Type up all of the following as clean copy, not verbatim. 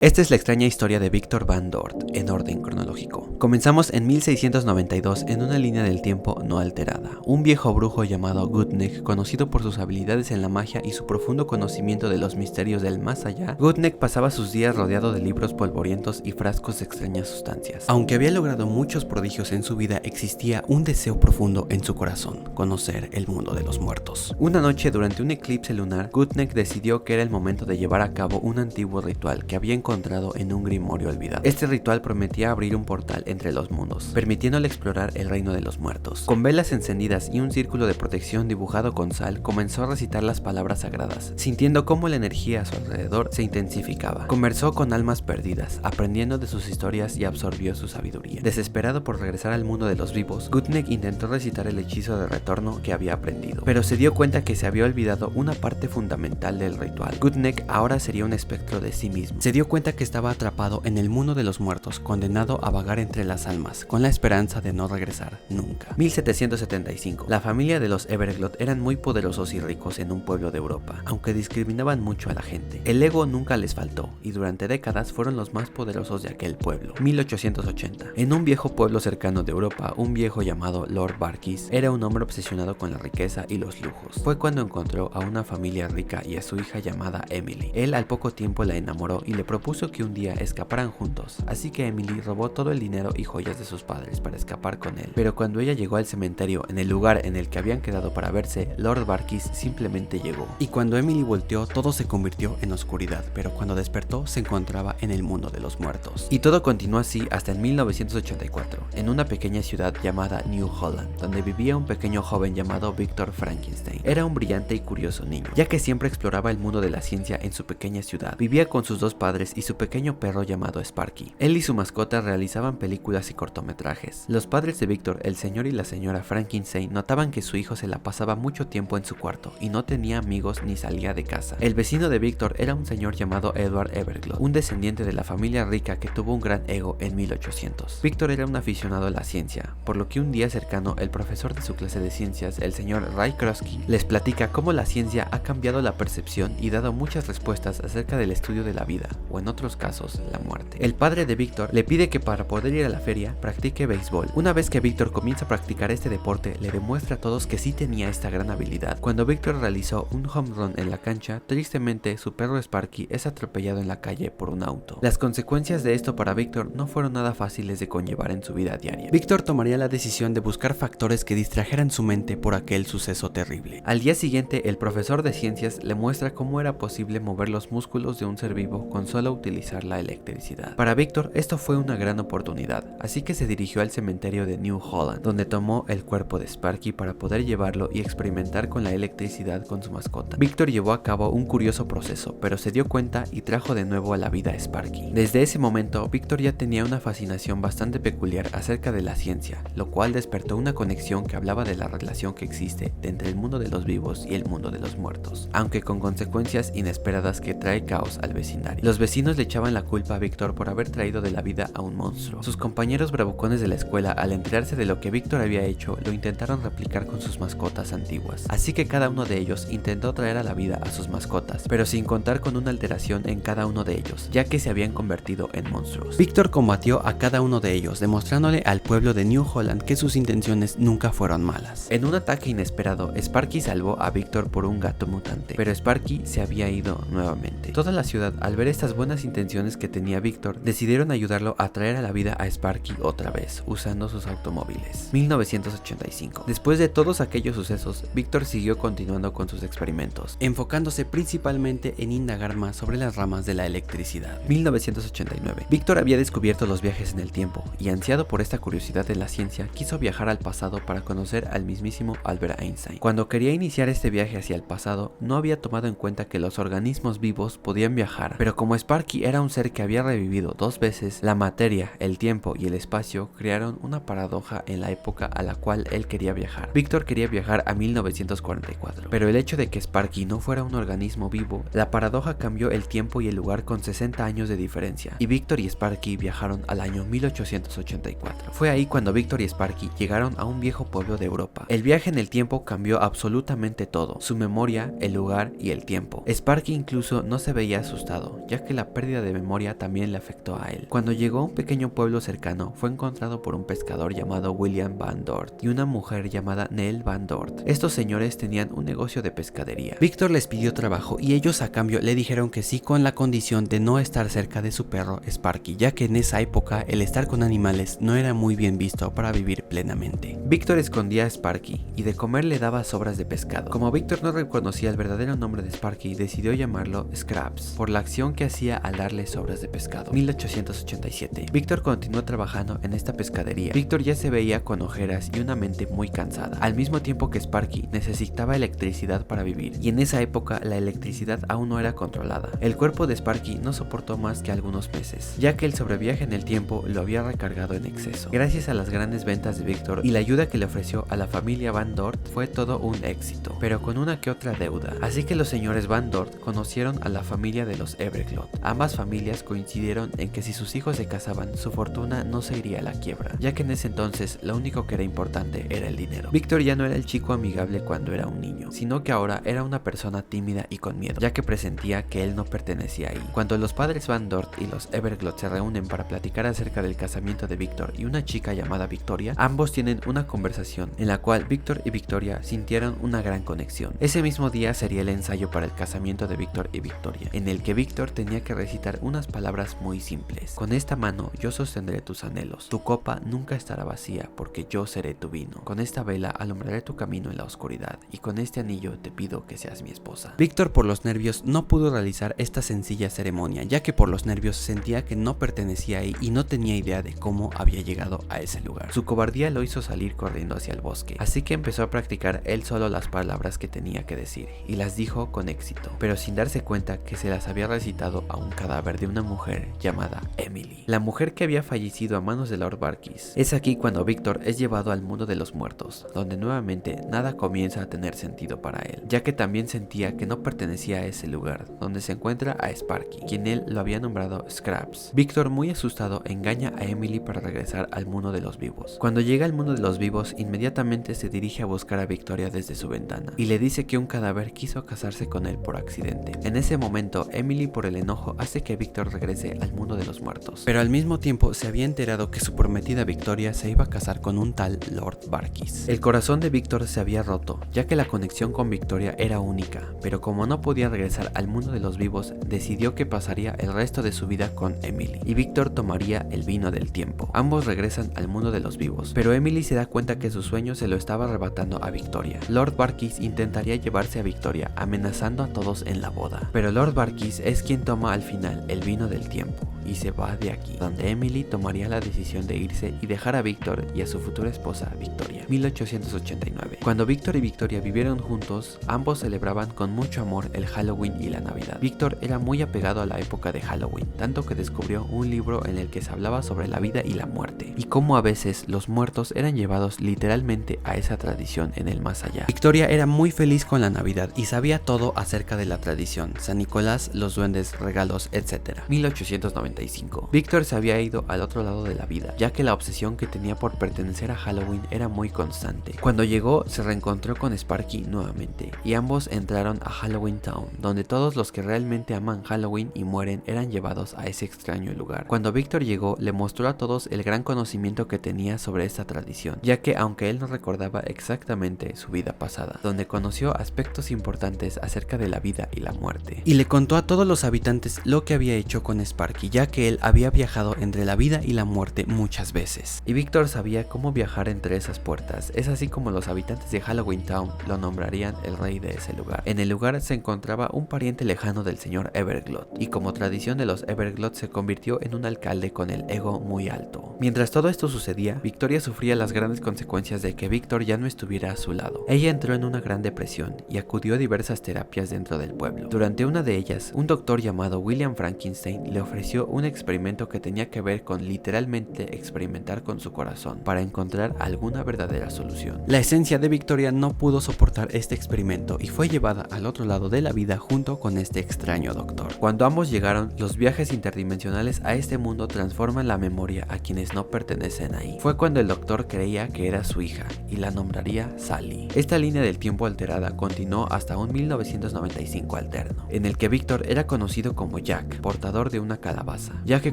Esta es la extraña historia de Victor Van Dort, en orden cronológico. Comenzamos en 1692 en una línea del tiempo no alterada. Un viejo brujo llamado Guthneck, conocido por sus habilidades en la magia y su profundo conocimiento de los misterios del más allá, Guthneck pasaba sus días rodeado de libros polvorientos y frascos de extrañas sustancias. Aunque había logrado muchos prodigios en su vida, existía un deseo profundo en su corazón: conocer el mundo de los muertos. Una noche, durante un eclipse lunar, Guthneck decidió que era el momento de llevar a cabo un antiguo ritual que había encontrado en un grimorio olvidado. Este ritual prometía abrir un portal entre los mundos, permitiéndole explorar el reino de los muertos. Con velas encendidas y un círculo de protección dibujado con sal, comenzó a recitar las palabras sagradas, sintiendo cómo la energía a su alrededor se intensificaba. Conversó con almas perdidas, aprendiendo de sus historias y absorbió su sabiduría. Desesperado por regresar al mundo de los vivos, Guthneck intentó recitar el hechizo de retorno que había aprendido, pero se dio cuenta que se había olvidado una parte fundamental del ritual. Guthneck ahora sería un espectro de sí mismo. Se dio cuenta que estaba atrapado en el mundo de los muertos, condenado a vagar entre las almas, con la esperanza de no regresar nunca. 1775. La familia de los Everglot eran muy poderosos y ricos en un pueblo de Europa, aunque discriminaban mucho a la gente. El ego nunca les faltó, y durante décadas fueron los más poderosos de aquel pueblo. 1880. En un viejo pueblo cercano de Europa, un viejo llamado Lord Barkis era un hombre obsesionado con la riqueza y los lujos. Fue cuando encontró a una familia rica y a su hija llamada Emily. Él al poco tiempo la enamoró y le propuso que un día escaparan juntos, así que Emily robó todo el dinero y joyas de sus padres para escapar con él. Pero cuando ella llegó al cementerio, en el lugar en el que habían quedado para verse, Lord Barkis simplemente llegó. Y cuando Emily volteó, todo se convirtió en oscuridad, pero cuando despertó se encontraba en el mundo de los muertos. Y todo continuó así hasta en 1984, en una pequeña ciudad llamada New Holland, donde vivía un pequeño joven llamado Victor Frankenstein. Era un brillante y curioso niño, ya que siempre exploraba el mundo de la ciencia en su pequeña ciudad. Vivía con sus dos padres y su pequeño perro llamado Sparky. Él y su mascota realizaban películas y cortometrajes. Los padres de Victor, el señor y la señora Frankenstein, notaban que su hijo se la pasaba mucho tiempo en su cuarto y no tenía amigos ni salía de casa. El vecino de Victor era un señor llamado Edward Everglot, un descendiente de la familia rica que tuvo un gran ego en 1800. Victor era un aficionado a la ciencia, por lo que un día cercano el profesor de su clase de ciencias, el señor Ray Krosky, les platica cómo la ciencia ha cambiado la percepción y dado muchas respuestas acerca del estudio de la vida, o en otros casos, la muerte. El padre de Victor le pide que para poder ir a la feria practique béisbol. Una vez que Victor comienza a practicar este deporte, le demuestra a todos que sí tenía esta gran habilidad. Cuando Victor realizó un home run en la cancha, tristemente su perro Sparky es atropellado en la calle por un auto. Las consecuencias de esto para Victor no fueron nada fáciles de conllevar en su vida diaria. Victor tomaría la decisión de buscar factores que distrajeran su mente por aquel suceso terrible. Al día siguiente, el profesor de ciencias le muestra cómo era posible mover los músculos de un ser vivo con solo utilizar la electricidad. Para Victor esto fue una gran oportunidad, así que se dirigió al cementerio de New Holland, donde tomó el cuerpo de Sparky para poder llevarlo y experimentar con la electricidad con su mascota. Victor llevó a cabo un curioso proceso, pero se dio cuenta y trajo de nuevo a la vida a Sparky. Desde ese momento, Victor ya tenía una fascinación bastante peculiar acerca de la ciencia, lo cual despertó una conexión que hablaba de la relación que existe entre el mundo de los vivos y el mundo de los muertos, aunque con consecuencias inesperadas que trae caos al vecindario. Los vecinos le echaban la culpa a Victor por haber traído de la vida a un monstruo. Sus compañeros bravucones de la escuela, al enterarse de lo que Victor había hecho, lo intentaron replicar con sus mascotas antiguas. Así que cada uno de ellos intentó traer a la vida a sus mascotas, pero sin contar con una alteración en cada uno de ellos, ya que se habían convertido en monstruos. Victor combatió a cada uno de ellos, demostrándole al pueblo de New Holland que sus intenciones nunca fueron malas. En un ataque inesperado, Sparky salvó a Victor por un gato mutante, pero Sparky se había ido nuevamente. Toda la ciudad, al ver estas buenas intenciones que tenía Victor, decidieron ayudarlo a traer a la vida a Sparky otra vez, usando sus automóviles. 1985. Después de todos aquellos sucesos, Victor siguió continuando con sus experimentos, enfocándose principalmente en indagar más sobre las ramas de la electricidad. 1989. Victor había descubierto los viajes en el tiempo, y ansiado por esta curiosidad de la ciencia, quiso viajar al pasado para conocer al mismísimo Albert Einstein. Cuando quería iniciar este viaje hacia el pasado, no había tomado en cuenta que los organismos vivos podían viajar, pero como Sparky era un ser que había revivido dos veces, la materia, el tiempo y el espacio crearon una paradoja en la época a la cual él quería viajar. Victor quería viajar a 1944, pero el hecho de que Sparky no fuera un organismo vivo, la paradoja cambió el tiempo y el lugar con 60 años de diferencia, y Victor y Sparky viajaron al año 1884. Fue ahí cuando Victor y Sparky llegaron a un viejo pueblo de Europa. El viaje en el tiempo cambió absolutamente todo, su memoria, el lugar y el tiempo. Sparky incluso no se veía asustado, ya que la la pérdida de memoria también le afectó a él. Cuando llegó a un pequeño pueblo cercano, fue encontrado por un pescador llamado William Van Dort y una mujer llamada Nell Van Dort. Estos señores tenían un negocio de pescadería. Víctor les pidió trabajo y ellos a cambio le dijeron que sí, con la condición de no estar cerca de su perro Sparky, ya que en esa época el estar con animales no era muy bien visto para vivir plenamente. Víctor escondía a Sparky y de comer le daba sobras de pescado. Como Víctor no reconocía el verdadero nombre de Sparky, decidió llamarlo Scraps por la acción que hacía al darle sobras de pescado. 1887. Víctor continuó trabajando en esta pescadería. Víctor ya se veía con ojeras y una mente muy cansada, al mismo tiempo que Sparky necesitaba electricidad para vivir, y en esa época la electricidad aún no era controlada. El cuerpo de Sparky no soportó más que algunos meses, ya que el sobreviaje en el tiempo lo había recargado en exceso. Gracias a las grandes ventas de Víctor y la ayuda que le ofreció a la familia Van Dort, fue todo un éxito, pero con una que otra deuda. Así que los señores Van Dort conocieron a la familia de los Everglot. Ambas familias coincidieron en que si sus hijos se casaban, su fortuna no se iría a la quiebra, ya que en ese entonces lo único que era importante era el dinero. Víctor ya no era el chico amigable cuando era un niño, sino que ahora era una persona tímida y con miedo, ya que presentía que él no pertenecía ahí. Cuando los padres Van Dort y los Everglot se reúnen para platicar acerca del casamiento de Víctor y una chica llamada Victoria, ambos tienen una conversación en la cual Víctor y Victoria sintieron una gran conexión. Ese mismo día sería el ensayo para el casamiento de Víctor y Victoria, en el que Víctor tenía que recitar unas palabras muy simples. Con esta mano yo sostendré tus anhelos, tu copa nunca estará vacía porque yo seré tu vino. Con esta vela alumbraré tu camino en la oscuridad y con este anillo te pido que seas mi esposa. Víctor, por los nervios, no pudo realizar esta sencilla ceremonia, ya que por los nervios sentía que no pertenecía ahí y no tenía idea de cómo había llegado a ese lugar. Su cobardía lo hizo salir corriendo hacia el bosque, así que empezó a practicar él solo las palabras que tenía que decir, y las dijo con éxito, pero sin darse cuenta que se las había recitado a un cadáver de una mujer llamada Emily, la mujer que había fallecido a manos de Lord Barkis. Es aquí cuando Víctor es llevado al mundo de los muertos, donde nuevamente nada comienza a tener sentido para él, ya que también sentía que no pertenecía a ese lugar, donde se encuentra a Sparky, quien él lo había nombrado Scraps. Víctor, muy asustado, engaña a Emily para regresar al mundo de los vivos. Cuando llega al mundo de los vivos, inmediatamente se dirige a buscar a Victoria desde su ventana, y le dice que un cadáver quiso casarse con él por accidente. En ese momento, Emily, por el enojo, hace que Víctor regrese al mundo de los muertos, pero al mismo tiempo se había enterado que su prometida Victoria se iba a casar con un tal Lord Barkis. El corazón de Víctor se había roto, ya que la conexión con Victoria era única, pero como no podía regresar al mundo de los vivos, decidió que pasaría el resto de su vida con Emily, y Víctor tomaría el vino del tiempo. Ambos regresan al mundo de los vivos, pero Emily se da cuenta que su sueño se lo estaba arrebatando a Victoria. Lord Barkis intentaría llevarse a Victoria, amenazando a todos en la boda, pero Lord Barkis es quien toma al final el vino del tiempo y se va de aquí, donde Emily tomaría la decisión de irse y dejar a Víctor y a su futura esposa Victoria. 1889. Cuando Víctor y Victoria vivieron juntos, ambos celebraban con mucho amor el Halloween y la Navidad. Víctor era muy apegado a la época de Halloween, tanto que descubrió un libro en el que se hablaba sobre la vida y la muerte, y cómo a veces los muertos eran llevados literalmente a esa tradición en el más allá. Victoria era muy feliz con la Navidad y sabía todo acerca de la tradición, San Nicolás, los duendes, regalos, etc. 1895. Víctor se había ido al otro lado de la vida, ya que la obsesión que tenía por pertenecer a Halloween era muy constante. Cuando llegó, se reencontró con Sparky nuevamente, y ambos entraron a Halloween Town, donde todos los que realmente aman Halloween y mueren eran llevados a ese extraño lugar. Cuando Víctor llegó, le mostró a todos el gran conocimiento que tenía sobre esta tradición, ya que aunque él no recordaba exactamente su vida pasada, donde conoció aspectos importantes acerca de la vida y la muerte, y le contó a todos los habitantes lo que había hecho con Sparky, ya que él había viajado entre la vida y la muerte muchas veces, y Víctor sabía cómo viajar entre esas puertas. Es así como los habitantes de Halloween Town lo nombrarían el rey de ese lugar. En el lugar se encontraba un pariente lejano del señor Everglot, y como tradición de los Everglot se convirtió en un alcalde con el ego muy alto. Mientras todo esto sucedía, Victoria sufría las grandes consecuencias de que Víctor ya no estuviera a su lado. Ella entró en una gran depresión y acudió a diversas terapias dentro del pueblo. Durante una de ellas, un doctor llamado William Frankenstein le ofreció un experimento que tenía que ver con literalmente experimentar con su corazón para encontrar alguna verdadera solución. La esencia de Victoria no pudo soportar este experimento y fue llevada al otro lado de la vida junto con este extraño doctor. Cuando ambos llegaron, los viajes interdimensionales a este mundo transforman la memoria a quienes no pertenecen ahí. Fue cuando el doctor creía que era su hija y la nombraría Sally. Esta línea del tiempo alterada continuó hasta un 1995 alterno, en el que Victor era conocido como Jack, portador de una calabaza, ya que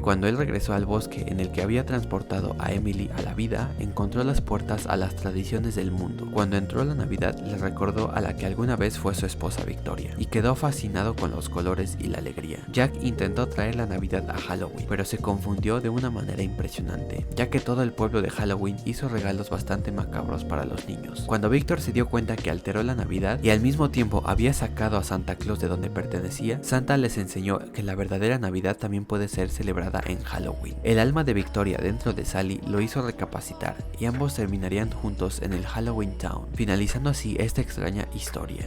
cuando él regresó al bosque en el que había transportado a Emily a la vida, encontró las puertas a las tradiciones del mundo. Cuando entró la Navidad, le recordó a la que alguna vez fue su esposa Victoria, y quedó fascinado con los colores y la alegría. Jack intentó traer la Navidad a Halloween, pero se confundió de una manera impresionante, ya que todo el pueblo de Halloween hizo regalos bastante macabros para los niños. Cuando Victor se dio cuenta que alteró la Navidad y al mismo tiempo había sacado a Santa Claus de donde pertenecía, Santa les enseñó que la verdadera Navidad también puede ser celebrada en Halloween. El alma de Victoria dentro de Sally lo hizo recapacitar y ambos terminarían juntos en el Halloween Town, finalizando así esta extraña historia.